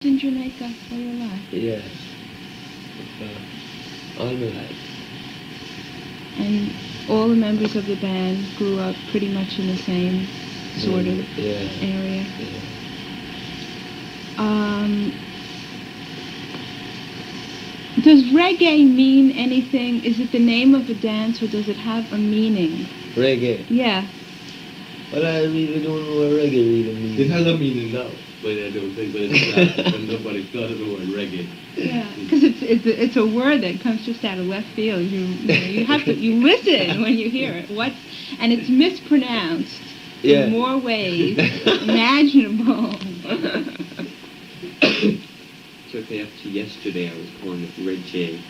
In Jamaica all your life? Yeah. All my life. And all the members of the band grew up pretty much in the same sort of area? Yeah. Does reggae mean anything? Is it the name of a dance or does it have a meaning? Reggae? Yeah. Well, I really don't know what reggae really means. It has a meaning now, but I don't think that it's not. And nobody thought of the word reggae. Yeah, because it's a word that comes just out of left field. You have to listen when you hear it. And it's mispronounced in more ways imaginable. So after yesterday, I was calling it reggae.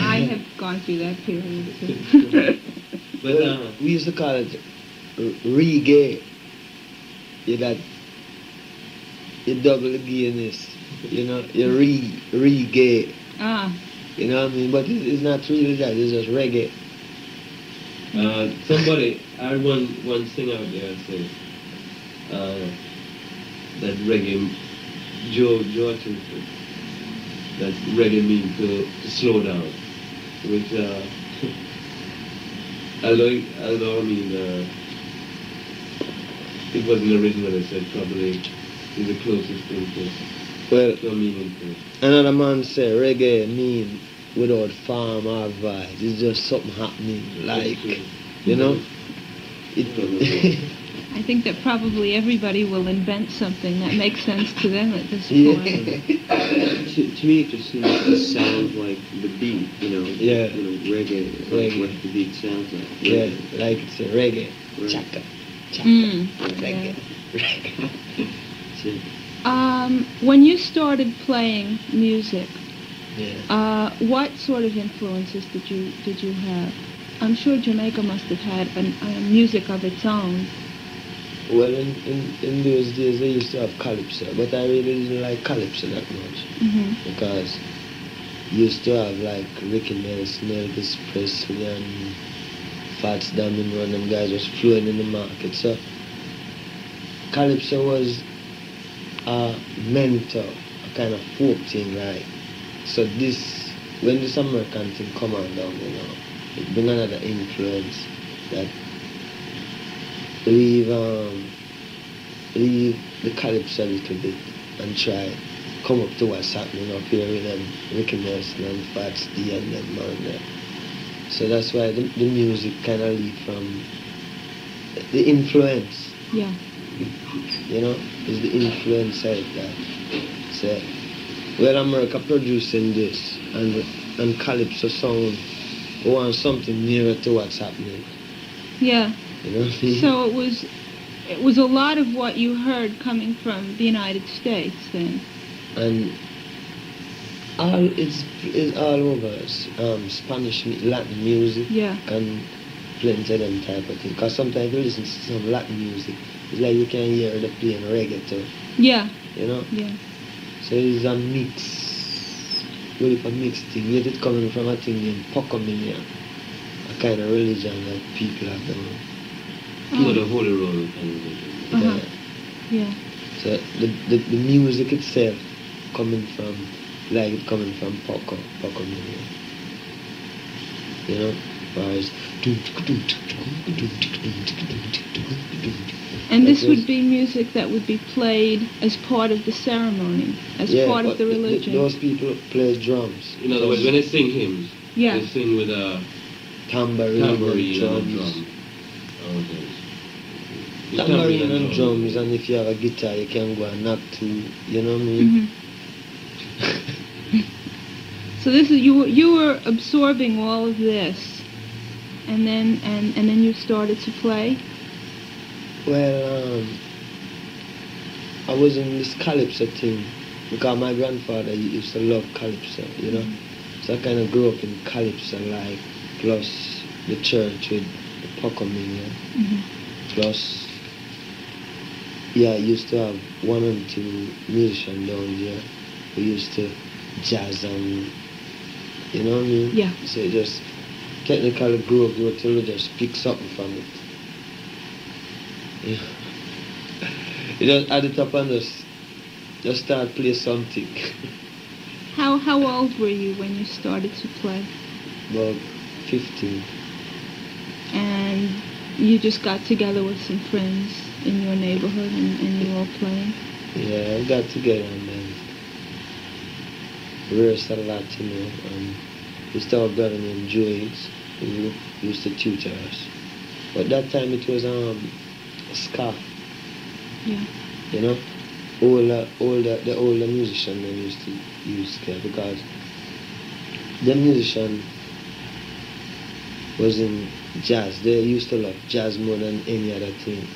I have gone through that period too. But we used to call it reggae. You double the gayness. You know, you reggae. Ah. You know what I mean? But it's not really that. It's just reggae. Somebody, I heard one thing out there say that reggae, Joe Jordan, that reggae means to slow down, which although I mean it wasn't originally said, probably is the closest thing to meaning to it. Another man said reggae mean without farm or vibes. It's just something happening, like, you know? I think that probably everybody will invent something that makes sense to them at this point. To me, it just seems to sound like the beat, you know? Yeah. You know, reggae. Like what the beat sounds like. Yeah, like it's a reggae. Right. Chaka. Reggae. Yeah. Reggae. When you started playing music, what sort of influences did you have? I'm sure Jamaica must have had a music of its own. Well, in those days they used to have calypso, but I really didn't like calypso that much because you used to have like Ricky Nelson, Elvis Presley, and Fats Domino, and them guys was flowing in the market. So calypso was a mentor, a kind of folk thing, right? So when this American thing come on down, you know, it bring another influence that leave the calypso a little bit and try come up to what's happening up here with them Ricky Nelson and Fats D and them man there. So that's why the music kind of lead from the influence. Yeah. You know, is the influence side that. So, well, America producing this and calypso sound, we want something nearer to what's happening. Yeah. You know what I mean? So it was a lot of what you heard coming from the United States then. And it's all over. Spanish, Latin music, and plenty of them type of thing. Because sometimes you listen to some Latin music, it's like you can hear the playing reggae too. Yeah. You know? Yeah. So it's a mix. Really a mixed thing. Yet it's coming from a thing named Pocominia, a kind of religion that people have done. So the Holy Roll kind of religion. Yeah. So the music itself coming from Pocominia. You know? Whereas and this would be music that would be played as part of the ceremony, as part of the religion. Those people play drums. In other words, when they sing hymns, they sing with a tambourine and drums. Tambourine and drums, and if you have a guitar, you can go and knock two. You know what I mean? So this is you were absorbing all of this, and then you started to play. Well, I was in this calypso thing because my grandfather used to love calypso, you know. So I kind of grew up in calypso, like, plus the church with the Pocominia, plus, I used to have one or two musicians down here who used to jazz and, you know what I mean? Yeah. So it just technically grew up till you just pick something from it. Yeah. You just add it up and just just start play something. How old were you when you started to play? About 15. And you just got together with some friends in your neighborhood and you all playing? Yeah, I got together and then rehearsed a lot, you know. We used to have a brother named Joyce who used to tutor us. But that time it was ska. Yeah. You know? The older musician they used to use ska because the musician was in jazz. They used to love jazz more than any other thing.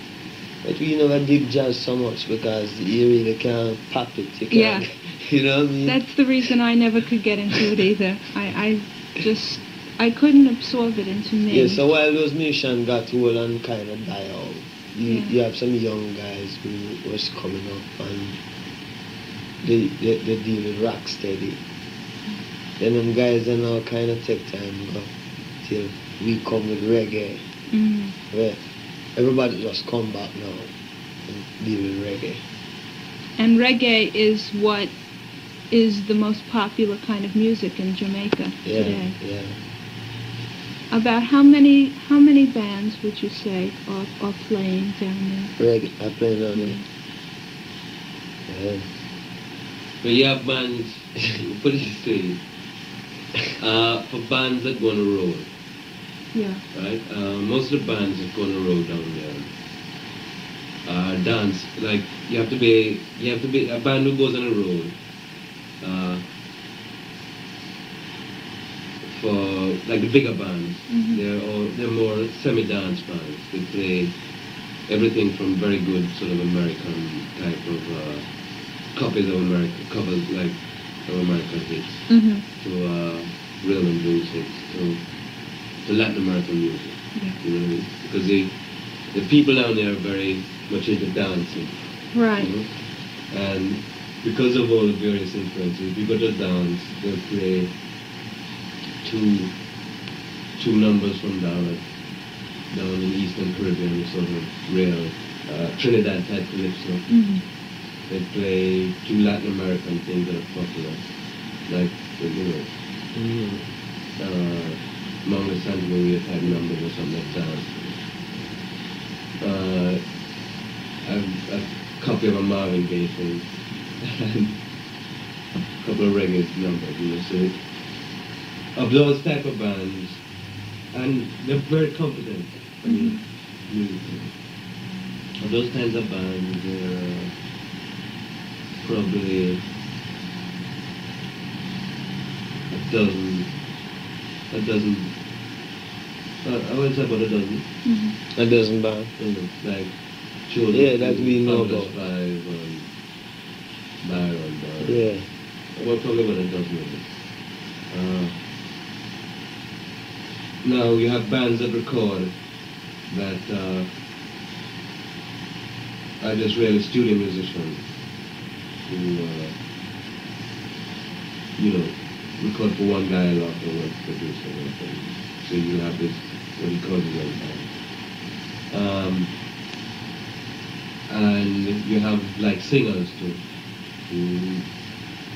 But we never dig jazz so much because you really can't pop it. You can't, Yeah. You know what I mean? That's the reason I never could get into it either. I couldn't absorb it into me. Yeah, so while those musicians got old and kind of die out, you have some young guys who was coming up and they deal with rock steady. Then them guys then all kind of take time go till we come with reggae. Mm. Where everybody just come back now and deal with reggae. And reggae is what is the most popular kind of music in Jamaica today. Yeah. About how many bands would you say are playing down there? Reggae, I play down there. Yeah. But you have bands, put it this way, for bands that go on the road, Yeah. right? Most of the bands that go on the road down there dance. Like you have to be a band who goes on the road. For like the bigger bands, they're more semi-dance bands. They play everything from very good sort of American type of covers like of American hits to rhythm and blues hits to Latin American music. Yeah. You know what I mean? Because the people down there are very much into dancing. Right. You know? And because of all the various influences, if you go to dance, they'll play two numbers from down in Eastern Caribbean, sort of real Trinidad type calypso. They play two Latin American things that are popular, like Mama Santa Maria type numbers or something like that. A copy of a Marvin Gaye thing and a couple of reggae numbers, you know. So of those type of bands, and they're very competent. I mean, musically. Of those kinds of bands, there are probably a dozen. I would say about a dozen. A dozen bands. You know, like children. Yeah, that we know Fabulous about. Five and Byron. Yeah. Well, probably about a dozen of them. Now you have bands that record that are just really studio musicians who, record for one guy a lot or one producer or something. So you have this, what he calls his own band. And you have like singers too, who,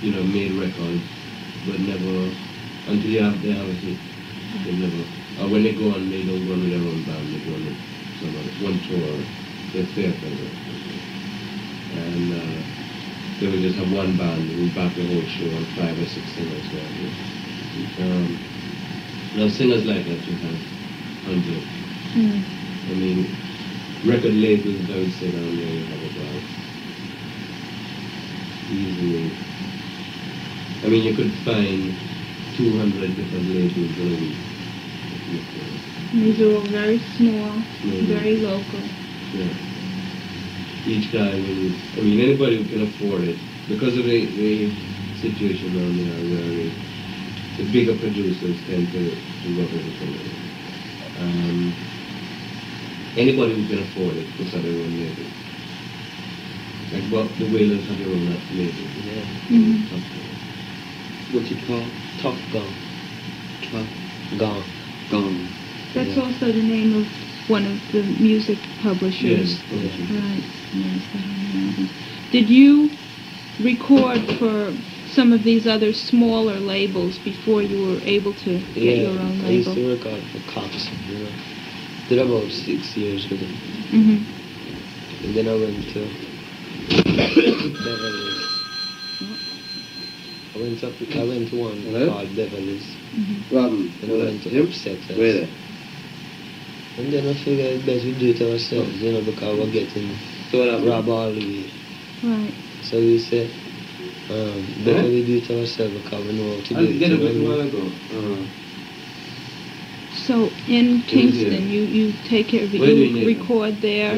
made records, but never, until they have a hit. They never, or when they go on, they don't go on with their own band, they go on with some other, one tour, they're theater, and they would just have one band who would back the whole show on 5 or 6 singers. Now singers like that you have hundreds. I mean, record labels, I would say down there you have about easily, I mean you could find 200 different labels in a week. These are all very small, very local. Yeah. Each guy will, anybody who can afford it, because of the situation around there where the bigger producers tend to work everything. Anybody who can afford it puts out their own label. Like what the Wailers have their own label. Yeah. What you call? Tough Gong. Gong. That's also the name of one of the music publishers. Yes, Right. Yes, that on the album. Did you record for some of these other smaller labels before you were able to get your own I used label? to record for Cox, you know. Did about 6 years with him. Mm-hmm. And then I went to Beverly's. I went to one called Beverly's. Mm-hmm. And I went to Upset. Where? And then I figured it's better we do it ourselves, you know, because we're getting robbed all the way. Right. So we said, better we do it ourselves because we know how to do it. Get a bit you know while what I mean? ago. So in Kingston, you take care of it, you record there,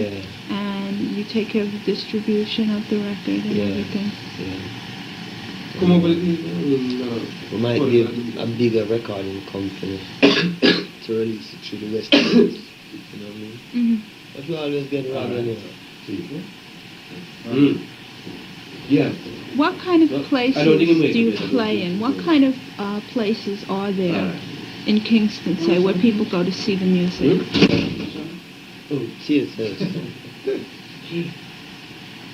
and you take care of the distribution of the record and everything. Yeah. Come over We might give a bigger recording company to release it through the West Indies. You know what I mean? Mm-hmm. But we always get robbed anyhow. Yeah. What kind of places do you play in? What kind of places are there in Kingston, say, where people go to see the music? Theaters.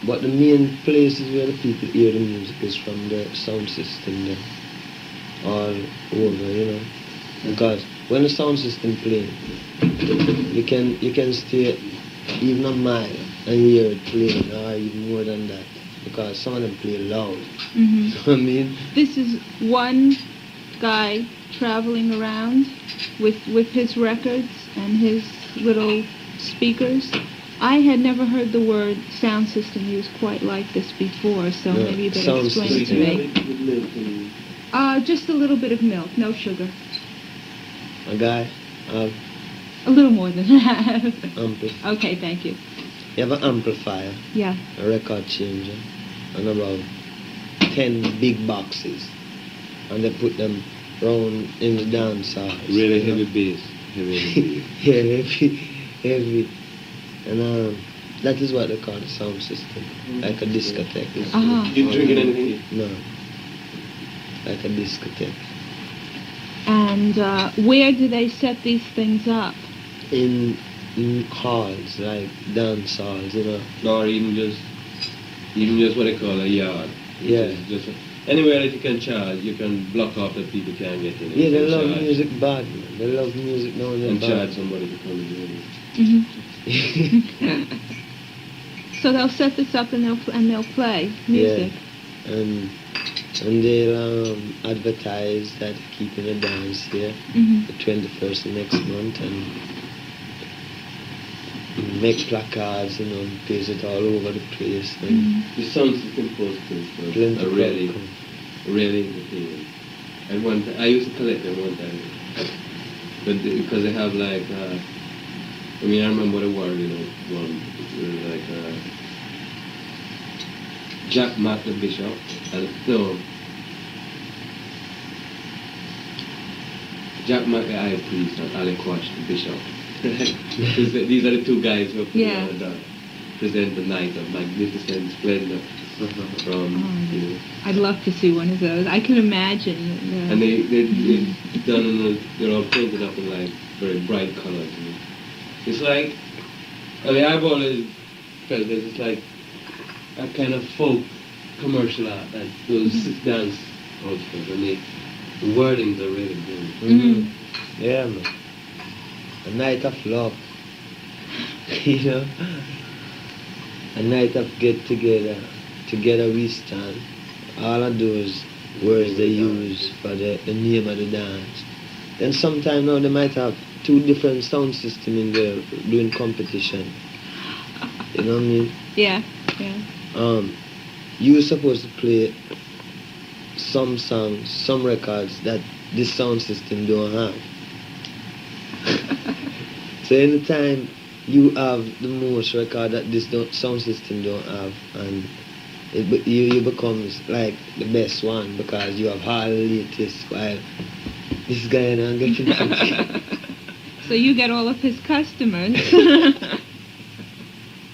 But the main places where the people hear the music is from the sound system there. All over, you know. Because when the sound system plays, you can stay even a mile and hear it playing, or even more than that. Because some of them play loud. Mm-hmm. You know what I mean? This is one guy traveling around with his records and his little speakers. I had never heard the word sound system used quite like this before, so maybe you better explain it to me. Just a little bit of milk, no sugar. A guy, a little more than that. Amplifier. Okay, thank you. You have an amplifier, yeah, a record changer, and about 10 big boxes, and they put them round in the dance hall. Really heavy bass. Yeah, heavy. And that is what they call the sound system, like a discotheque. You drinking anything? No, like a discotheque. And where do they set these things up? In halls, like dance halls, you know. Or even just what they call a yard. Yeah. Just anywhere that you can charge, you can block off that people can't get in. Yeah, they love music bad, man. They love music now and then. And charge somebody to come in. Mm-hmm. So they'll set this up and they'll play music. Yeah. And they'll advertise that keeping a dance here, the 21st of next month, and make placards, you know, paste it all over the place. And the sound system posters are really entertaining. And I used to collect them one time, but because they have like, I remember the word, you know, one like Jack Matt the Bishop, Jack Matt the High Priest and Alec Watch the Bishop. These are the two guys who present the night of magnificent splendor from I'd love to see one of those. I can imagine. And they're done they're all painted up in like very bright colors. You know? It's like, I've always felt that it's like a kind of folk commercial art that those dance outfits, and the wordings are really good. Yeah, man. A night of love, you know, a night of get together we stand. All I do is words they use for the name of the dance. Then sometime now they might have 2 different sound systems in there doing competition. You know what I mean? Yeah. You're supposed to play some songs, some records that this sound system don't have. So anytime you have the most record that this sound system don't have, and you becomes like the best one because you have all the latest, while this guy not getting something. So you get all of his customers.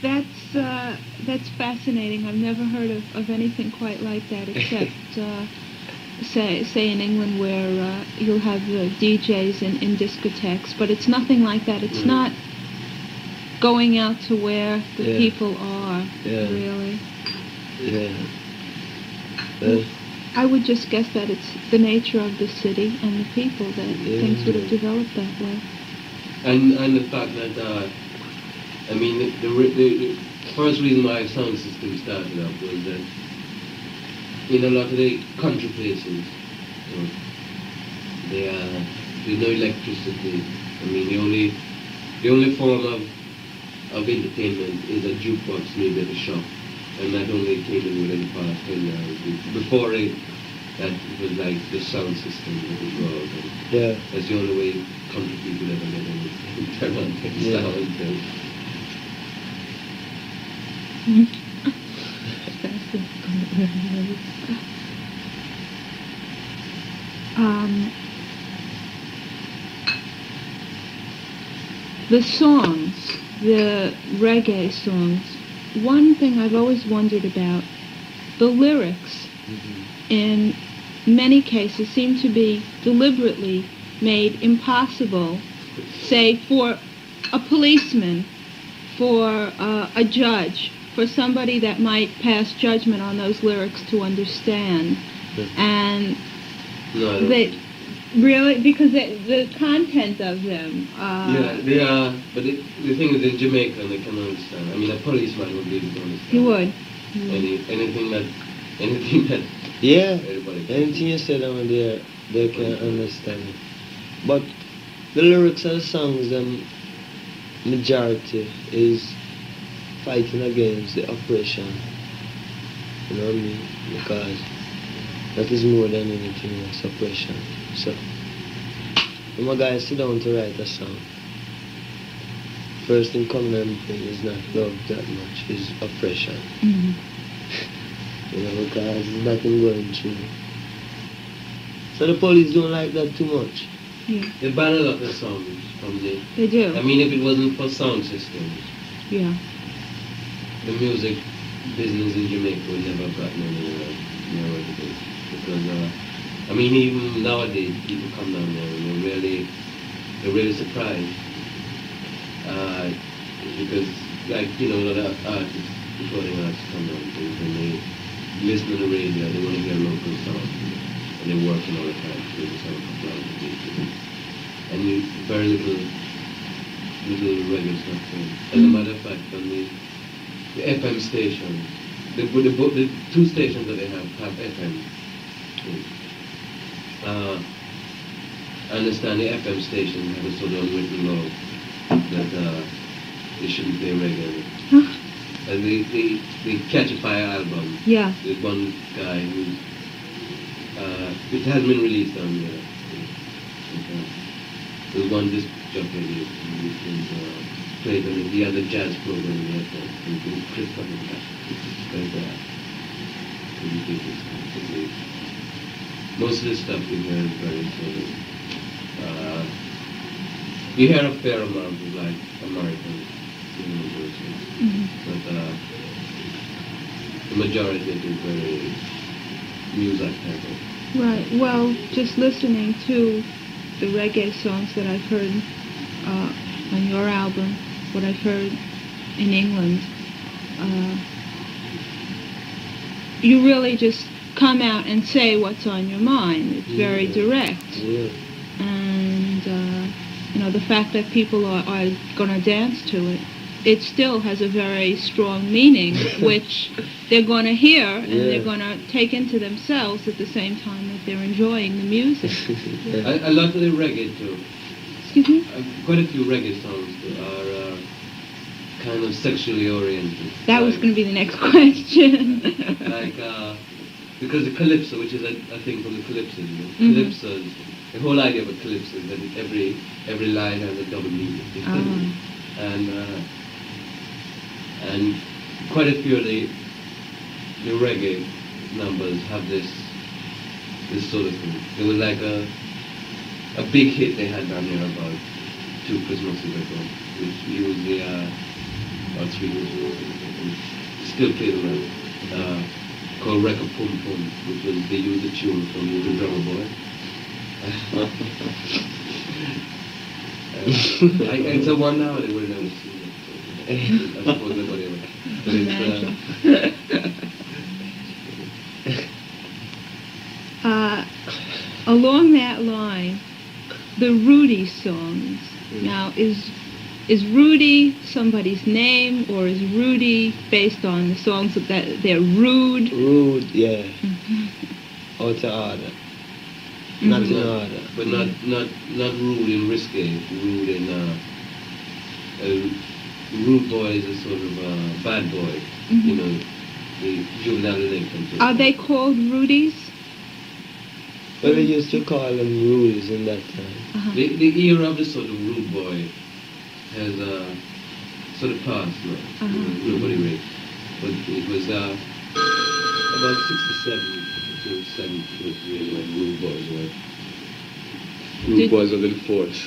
That's fascinating. I've never heard of anything quite like that, except say in England where you'll have DJs in discotheques, but it's nothing like that. It's not going out to where the people are, really. Yeah. I would just guess that it's the nature of the city and the people that things would have developed that way. And the fact that, I mean, the first reason why sound system started up was that in a lot of the country places, there's no electricity. I mean, the only form of entertainment is a jukebox maybe at a shop, and that only came in within the past 10 years. Before that was like the sound system that was rolled. That's the only way country people ever get anything. Turn on things sound until. The songs, the reggae songs, one thing I've always wondered about, the lyrics in many cases seem to be deliberately made impossible, say for a policeman, for a judge, for somebody that might pass judgment on those lyrics to understand. And they really, because the content of them. They are, but the thing is, in Jamaica, they can understand. I mean, a policeman would be able to understand. He would. Anything that. Anything you say down there, they can understand it. But the lyrics of the songs, majority is fighting against the oppression. You know what I mean? Because that is more than anything else, oppression. So, when my guys sit down to write a song, first thing coming to my brain is not love that much, is oppression. You know, because it's nothing going through. So the police don't like that too much. They ban a lot of songs from the... They do. I mean, if it wasn't for sound systems, the music business in Jamaica would never have gotten anywhere near what it is. Because, I mean, even nowadays, people come down there and they're really surprised. Because, like, you know, a lot of artists, recording artists come down and things, and they listen to the radio, they want to hear local songs, and they're working all the time to the sound of loud and very little reggae stuff. As a matter of fact, on the FM stations, the two stations that they have FM. I understand the FM stations have a sort of unwritten law that they shouldn't play reggae. And the Catch a Fire album, there's one guy who, it hasn't been released on there. There's one disc jockey who played on the other jazz program in the FM, and Chris Cunningham. Most of the stuff we hear is very sort of, you hear a fair amount of like American versions, but the majority of it is very music type of. Right. Well, just listening to the reggae songs that I've heard on your album, what I've heard in England, you really just come out and say what's on your mind. It's very direct. And, you know, the fact that people are going to dance to it, it still has a very strong meaning, which they're going to hear and they're going to take into themselves at the same time that they're enjoying the music. A lot of the reggae too. Excuse me? Quite a few reggae songs are kind of sexually oriented. That was going to be the next question. Because the calypso, which is a thing from the calypso, calypsos, the whole idea of a calypso is that every line has a double meaning. And quite a few of the reggae numbers have this sort of thing. There was like a big hit they had down here about 2 Christmases ago, which used the or 3 Christmases, still played around, called Record Pum Pum, which was they used a tune from the Drummer Boy. It's a one now they would have never seen it. I suppose nobody ever. But Along that line, the Rudy songs. Now, is Rudy somebody's name, or is Rudy based on the songs that they're rude? Rude, yeah. Out of order. Not in order. But not rude and risque. Rude and rude boy is a sort of bad boy. You know, the juvenile delinquent. Are they called Rudies? Well, they used to call them rules in that time. The era of the sort of rude boy has sort of passed now. Nobody really. But it was about 67 to 70 was really when rude boys were. Rude boys were in force.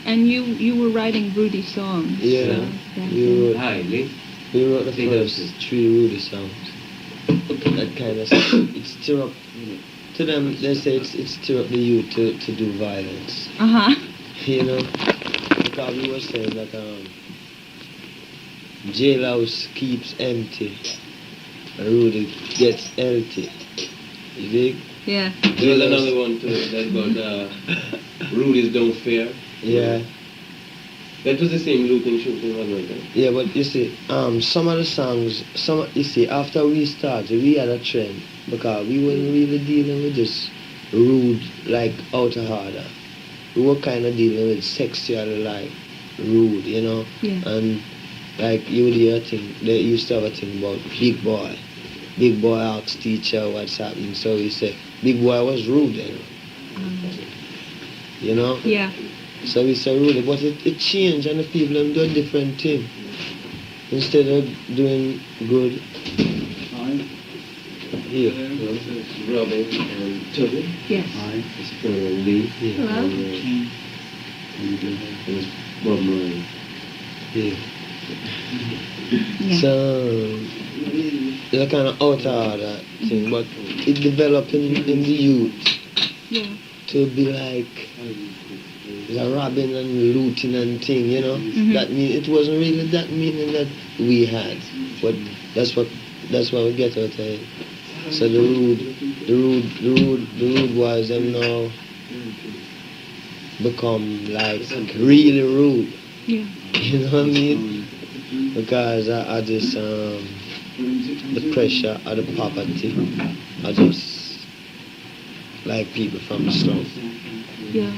And you were writing Rudy songs? Yeah. We wrote the first 3 Rudy songs. That kind of stuff. It stir up. To them, they say it stir up the youth to do violence. You know, because we were saying that jailhouse keeps empty, and Rudy gets healthy. You dig? Yeah. There's another one too that's called Rudy's Don't Fear. Yeah. That was the same looting shooting, wasn't it? Yeah, but you see, some of the songs, after we started, we had a trend, because we weren't really dealing with this rude, like, out of order. We were kind of dealing with sexual, like, rude, you know? Yeah. And, like, you would hear a thing, they used to have a thing about big boy. Big boy asks teacher what's happening, so he said, big boy was rude, you know? You know? Yeah. So we say rude, but it changed, and the people do a different thing. Instead of doing good. Here. Robin and Toby. Yes. Hi. It's Lee. Hello. And Bob Murray. Yeah. Yeah. So it's a kind of out of order thing, but it developed in the youth to be like the robbing and looting and thing, you know. That mean it wasn't really that meaning that we had, but that's what we get out of it. So the rude boys them now become like really rude. Yeah. You know what I mean? Because I just the pressure of the poverty, I just like people from the slum. Yeah.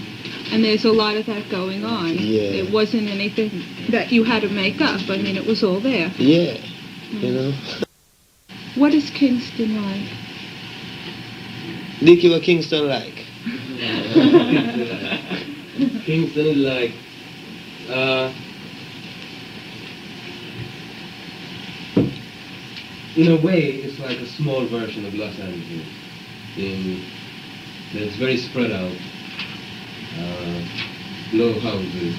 And there's a lot of that going on. Yeah. It wasn't anything that you had to make up. I mean, it was all there. Yeah. You know. What is Kingston like? Dickie, what Kingston like? Kingston is like, in a way, it's like a small version of Los Angeles. That it's very spread out. Low houses.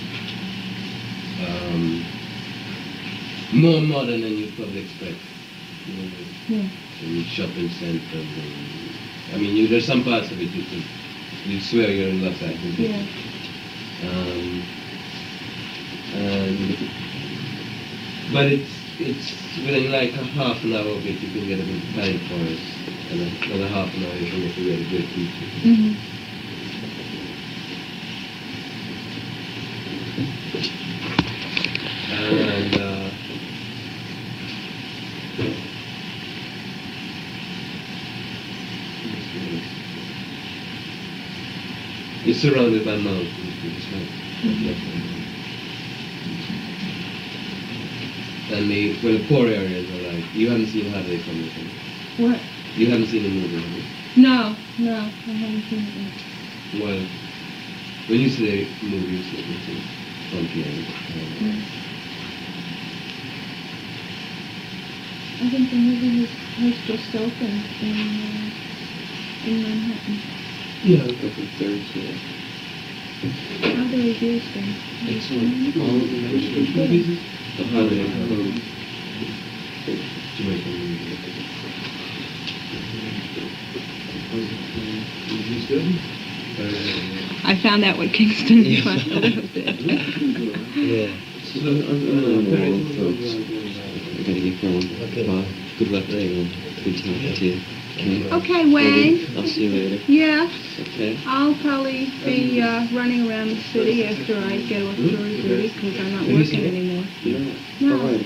More modern than you'd probably expect. Yeah. In shopping centers. I mean, there's some parts of it you swear you're in Los Angeles. Yeah. But it's within like a half an hour of it you can get a good pine forest, and another half an hour you can get to really good people. And you're surrounded by mountains. And the poor areas are like, you haven't seen How They Come From. What? You haven't seen the movie, have you? No, I haven't seen it. Well, when you say movie, it's funky and I think the movie has just opened in Manhattan. yeah, I think it's Thursday. How do we use them? It's all of the movies. The How They Come. Jamaican movie. I found out what Kingston was. Yeah. So, I gotta get going. Okay. Bye. Good luck to you. Good time to you. Okay, Wayne. I'll see you later. Yeah. Okay. I'll probably be running around the city after I get off jury duty because I'm not working anymore. No. All right.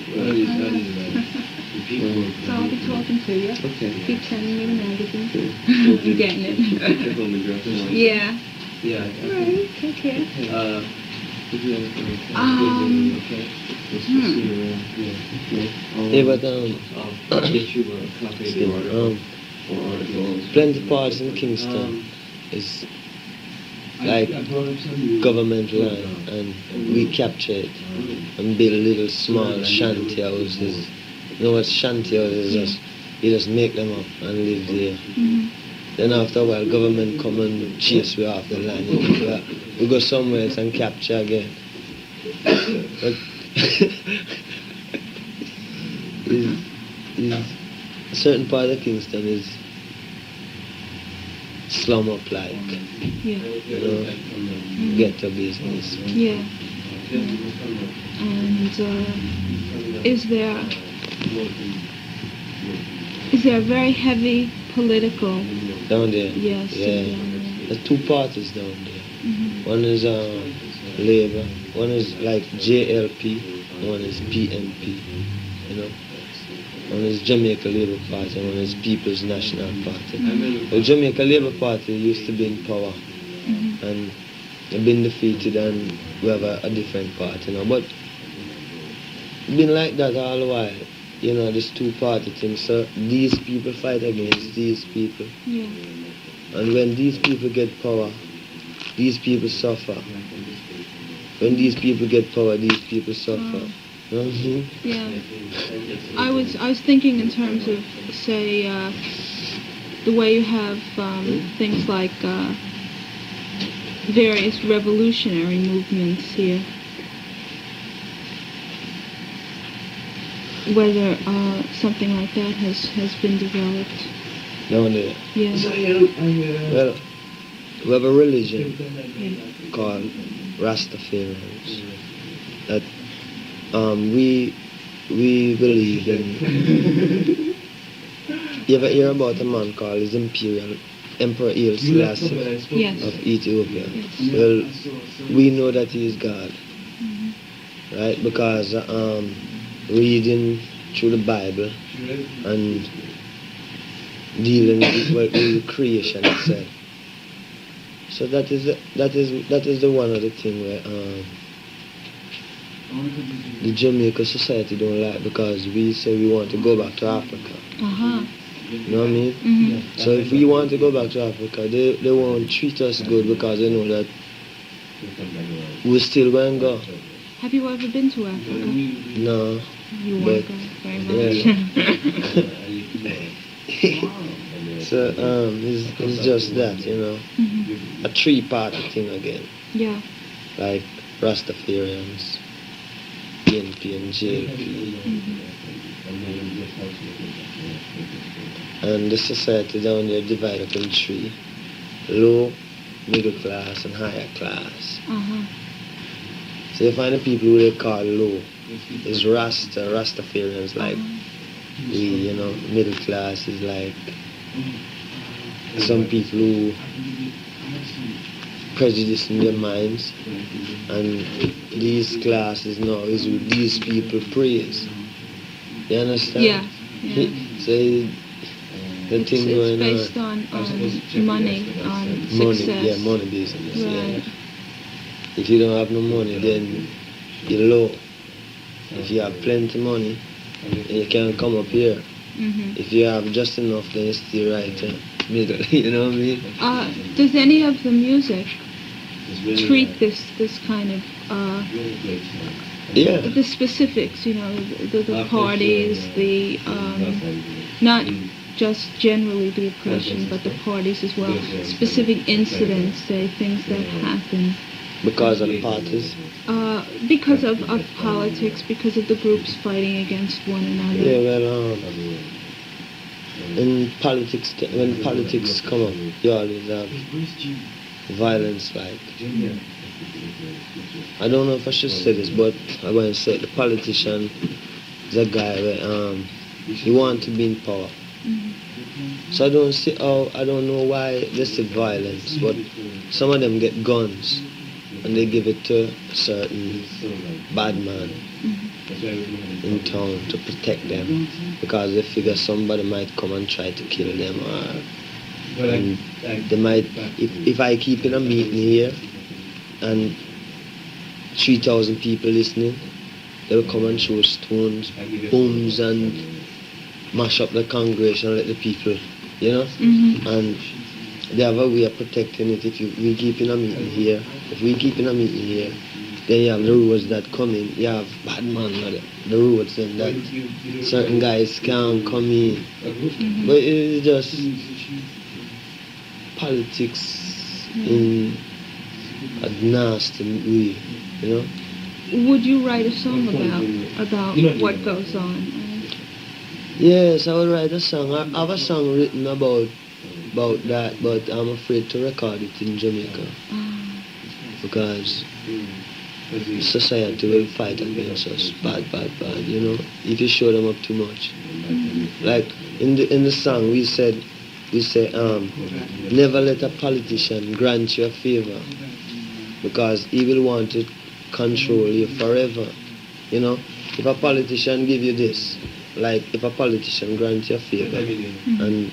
So I'll be talking to you. Okay. Keep sending me the magazine. Good. I'm getting it. Get home and drop them off. Yeah. Yeah. All right. Take care. Did you have anything? Okay. Let's Hmm. see you around. Yeah. Yeah, but I'll get you a copy of the article or articles. plenty parts in Kingston is like government land, and we capture it and build little small shanty houses. You know what shanty houses is? You just make them up and live there. Mm-hmm. Then after a while, government come and chase we off the land. We go somewhere else and capture again. But a certain part of Kingston is slum up like, Yeah. you know, ghetto business. Yeah. And is there a very heavy political? Down there? Yes. Yeah. Down there. There's two parties down there. Mm-hmm. One is Labour, one is like JLP, one is PNP, you know. One is Jamaica Labour Party, and one is People's National Party. Mm-hmm. The Jamaica Labour Party used to be in power, Mm-hmm. and they've been defeated, and we have a different party now. But it's been like that all the while, you know, this two-party thing. So these people fight against these people, Yeah. and when these people get power, these people suffer. When these people get power, these people suffer. You know what I mean? Yeah. I was thinking in terms of, say, the way you have things like various revolutionary movements here. Whether something like that has been developed. Down there. Yeah. Well, we have a religion Yeah. called Rastafarians. That we believe in. You ever hear about a man called his Emperor Haile Selassie Yes. of Ethiopia? Yes. Well, we know that he is God, Mm-hmm. right? Because reading through the Bible and dealing with the creation itself. So that is the one of the thing where the Jamaica society don't like, because we say we want to go back to Africa. Uh-huh. You know what I mean? Mm-hmm. So if we want to go back to Africa, they won't treat us good because they know that we're still going to go. Have you ever been to Africa? No. You want But- to go very much. So it's just that, you know, Mm-hmm. a three-party thing again, Yeah. like Rastafarians, PNP and JLP, and the society down there divided up in three: low, middle class, and higher class. Uh-huh. So you find the people who they call low is Rastafarians, like we, you know, middle class is like some people who prejudice in their minds, and these classes now is who these people praise. You understand? Yeah. Yeah. So the thing It's going based on. on money, on Money, success. yeah, money business. Right. Yeah. If you don't have no money, then you're low. If you have plenty money, then you can come up here. Mm-hmm. If you have just enough, then you stay right middle. You know what I mean? Does any of the music treat this kind of Yeah. the specifics? You know, the parties, the not just generally the oppression, but the parties as well. Specific incidents, say things that happen. Because of the parties. Because of politics, because of the groups fighting against one another. Yeah, well, in politics, when politics come up, you always have violence, like, I don't know if I should say this, but I'm going to say it. The politician is a guy where he wants to be in power. Mm-hmm. So I don't know why they see violence, but some of them get guns and they give it to a certain bad man in town to protect them because they figure somebody might come and try to kill them, or and they might, if I keep in a meeting here and 3,000 people listening, they'll come and throw stones, bombs, and mash up the congregation and let the people, you know? And they have a way of protecting it. We keep in a meeting here, then you have the roads that come in. You have bad man on the roads and that certain guys can't come in. But it's just politics in a nasty way, you know? Would you write a song about what goes on? Yes, I would write a song. I have a song written about that, but I'm afraid to record it in Jamaica because society will fight against us, bad, you know, if you show them up too much. Like in the song we say, never let a politician grant you a favor because he will want to control you forever, you know. If a politician give you this, like if a politician grant you a favor and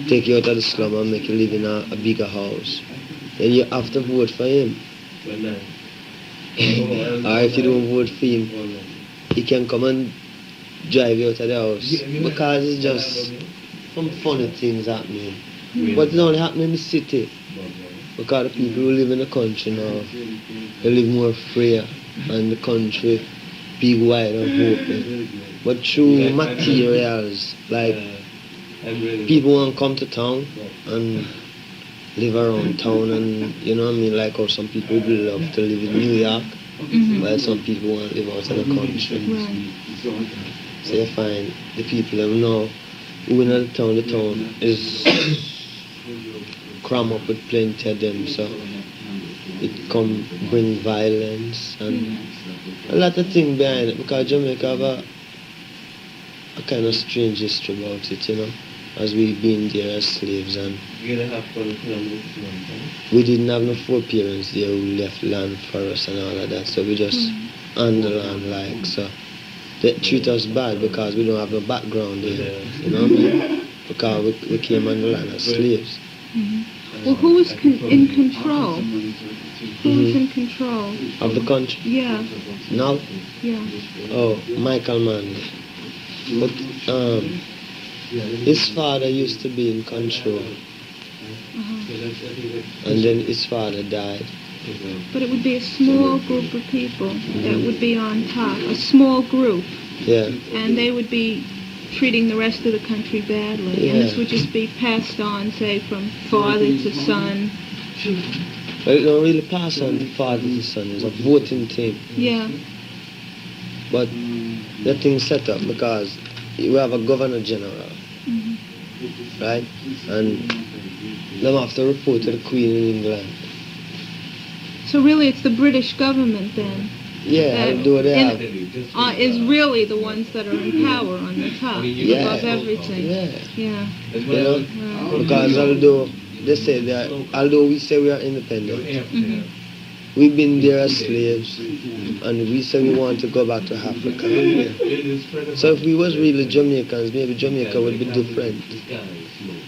take you out of the slum and make you live in a bigger house, then you have to vote for him. Or if you don't vote for him, he can come and drive you out of the house because it's just some funny things happening. But it's only happening in the city because the people who live in the country now, they live more freer and the country big, wide and open. But through materials, like people want to come to town and live around town, and you know what I mean, like how some people would love to live in New York, while some people want to live out of the country. So you find the people that know who in the town is crammed up with plenty of them, so it bring violence and a lot of things behind it, because Jamaica have a kind of strange history about it, you know, as we've been there as slaves, and we didn't have no foreparents there who left land for us and all of that, so we just on the land, like, so they treat us bad because we don't have no background there, you know what I mean, because we came on the land as slaves. Well, who is in control? Who is in control of the country? Yeah. Now? Yeah. Oh, Michael Manley. But his father used to be in control, and then his father died. But it would be a small group of people that would be on top, a small group. Yeah. And they would be treating the rest of the country badly. Yeah. And this would just be passed on, say, from father to son. But it don't really pass on from father to son. It's a voting thing. Yeah. But the thing's set up because we have a governor general, right? And them have to report to the Queen in England. So really it's the British government then? Yeah, although they have... is really the ones that are in power on the top, above everything. Yeah. You know? Because although they say that, although we say we are independent, we've been there as slaves, and we say we want to go back to Africa. So if we was really Jamaicans, maybe Jamaica would be different.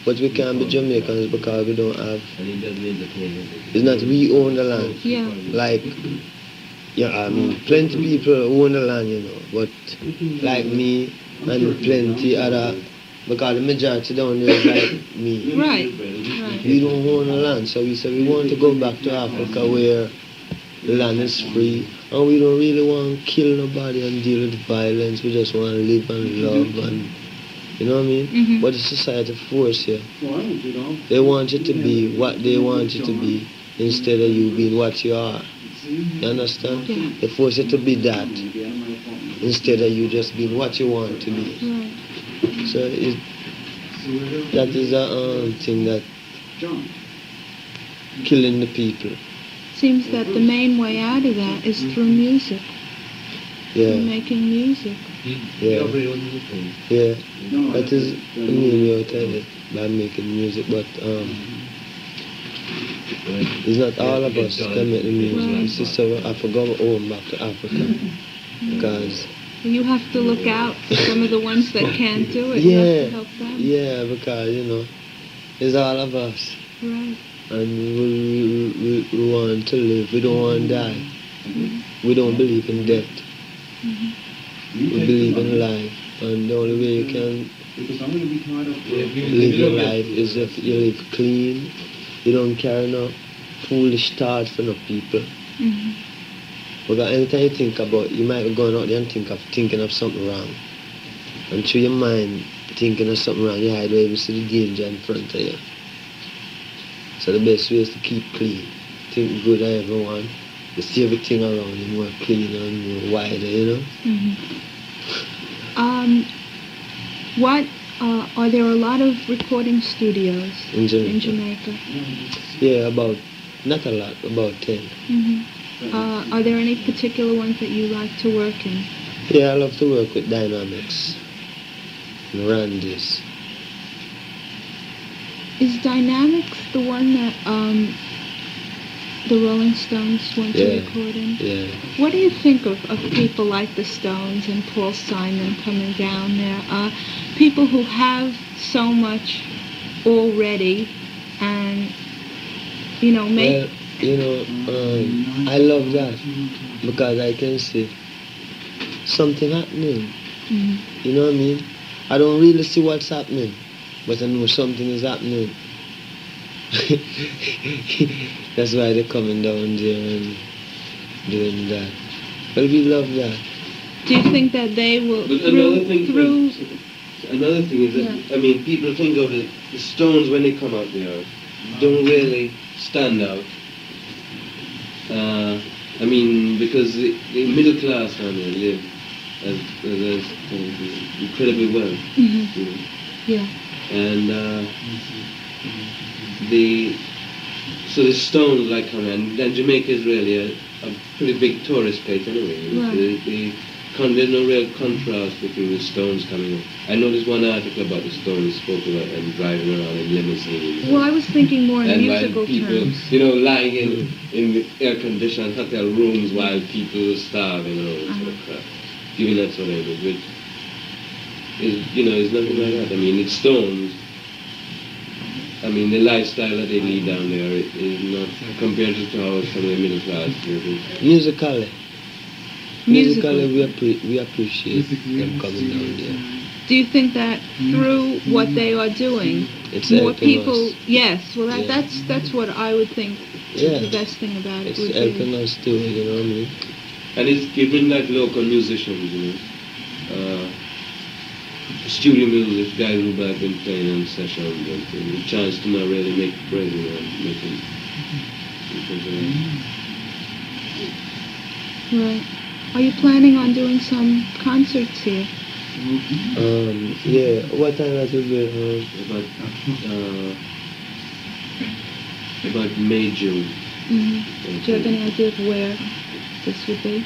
But we can't be Jamaicans because we don't have... It's not we own the land. Yeah. Like, yeah, I mean, plenty people own the land, you know, but like me and plenty other, because the majority down there is like me. Right. We don't own the land, so we say we want to go back to Africa where the land is free, and we don't really want to kill nobody and deal with violence. We just want to live and love, and you know what I mean? But the society force you. They want you to be what they want you to be instead of you being what you are. You understand? Yeah. They force you to be that instead of you just being what you want to be. Right. So that is a thing that killing the people. Seems that the main way out of that is through music. Yeah. making music. Yeah. Yeah. No, That is the main way out of it, by making music, but it's not all of us can make the music. It's so I forgot home back to Africa because You have to look out for some of the ones that can't do it. You have to help them. yeah, because it's all of us, Right. and we want to live. We don't want to die. We don't believe in death. We believe in life, and the only way you can Because I'm going to be tied up. live your life is if you live clean. You don't carry no foolish thoughts for no people. Because anytime you think about, you might be going out there and thinking of something wrong. And through your mind thinking of something wrong, you hide away and see the danger in front of you. So the best way is to keep clean. Think good of everyone. You see everything around you more clean and more wider, What are there a lot of recording studios In Jamaica. in Jamaica? Yeah, not a lot, about 10. Are there any particular ones that you like to work in? Yeah, I love to work with Dynamics and Randy's. Is Dynamics the one that the Rolling Stones went to record in? Yeah. What do you think of people like the Stones and Paul Simon coming down there? People who have so much already and, make... Well, I love that because I can see something happening. You know what I mean? I don't really see what's happening, but I know something is happening. That's why they're coming down there and doing that. But we love that. Do you think that they will, But another thing is that, people think of the Stones when they come out there, don't really stand out. Because the middle class family live as incredibly well. Yeah. And the Stones like coming, and Jamaica is really a pretty big tourist place anyway. Right. There's no real contrast between the Stones coming up. I noticed one article about the Stones spoke about them driving around in limousines. Well, I was thinking more in musical people, terms. lying in the air-conditioned hotel rooms while people starve, sort of crap. Giving that sort of image, which is, it's nothing like that. It's Stones. The lifestyle that they lead down there is not compared to how some of the middle class live. Musically, we appreciate them coming down there. Do you think that through what they are doing, It's more helping people? us. Yes. Well, that's what I would think. Yeah. The best thing about it It's would helping be. us too, you know what I mean? And it's giving local musicians, studio musicians, guys who have been playing on sessions, and the chance to not really make bread, making. Right. Are you planning on doing some concerts here? Yeah. What time that will be? About May, June. Do you have any idea of where this would be?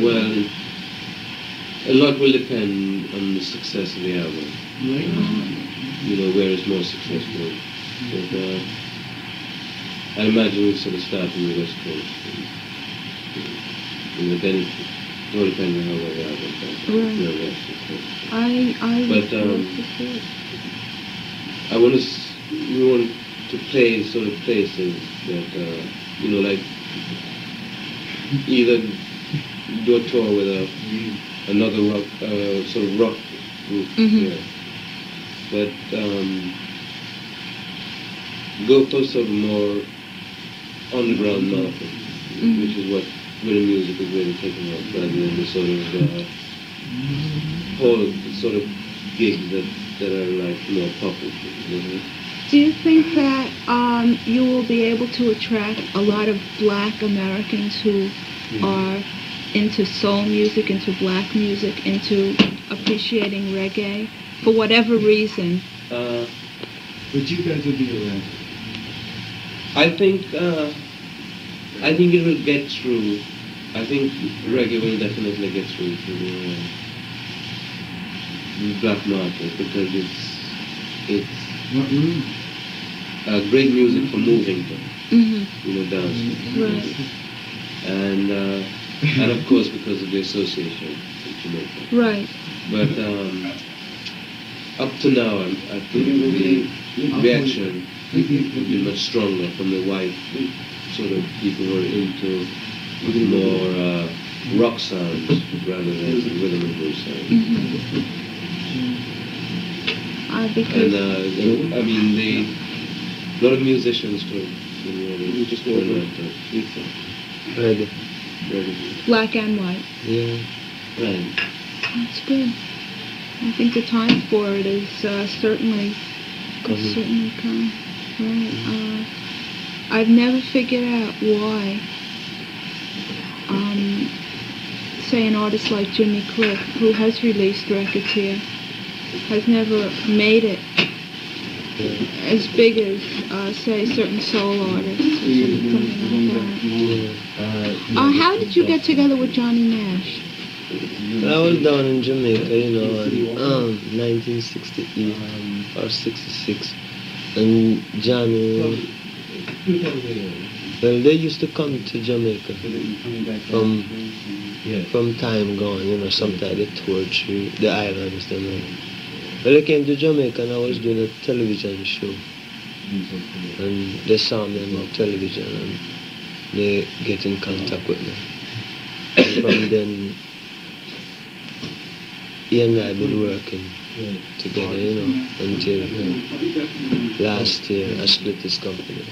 Well, a lot will depend on the success of the album. Where it's more successful. But I imagine we'll sort of start from the West Coast. Then it all depends on how well the album does. Right. I would love to see it. We want to play sort of places that, like either do a tour with another rock, sort of rock group, but go for sort of more underground market, which is what rhythm music is really taking off, rather than the sort of whole sort of gigs that are like more popular. Do you think that you will be able to attract a lot of black Americans who are into soul music, into black music, into appreciating reggae, for whatever reason? But you guys will be around. I think it will get through. I think reggae will definitely get through to the black market because it's great music for moving to, dancing. Right. And of course because of the association with Jamaica. Right. But up to now, I think the reaction would be much stronger from the white sort of people who are into more rock sounds rather than rhythm and blues sounds. Because And I mean, a lot of musicians too. Just turn out to Reggae. black and white. Yeah. right. That's good. I think the time for it is certainly come. Right. I've never figured out why, say, an artist like Jimmy Cliff, who has released records here, has never made it as big as, say, certain soul artists or something like that. How did you get together with Johnny Nash? I was down in Jamaica, in 1968 or 66, and Johnny, well, they used to come to Jamaica from time gone, sometimes they toured through the islands. Well, they came to Jamaica and I was doing a television show, and they saw me on the television and they get in contact with me. And from then, he and I been working together, until last year I split this company.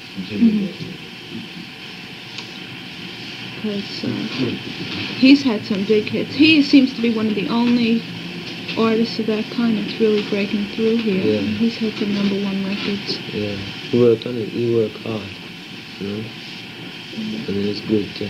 Because he's had some big hits. He seems to be one of the only artists of that kind that's really breaking through here. Yeah. He's had some #1 records. Yeah, he worked on it. He worked hard, and it's good too.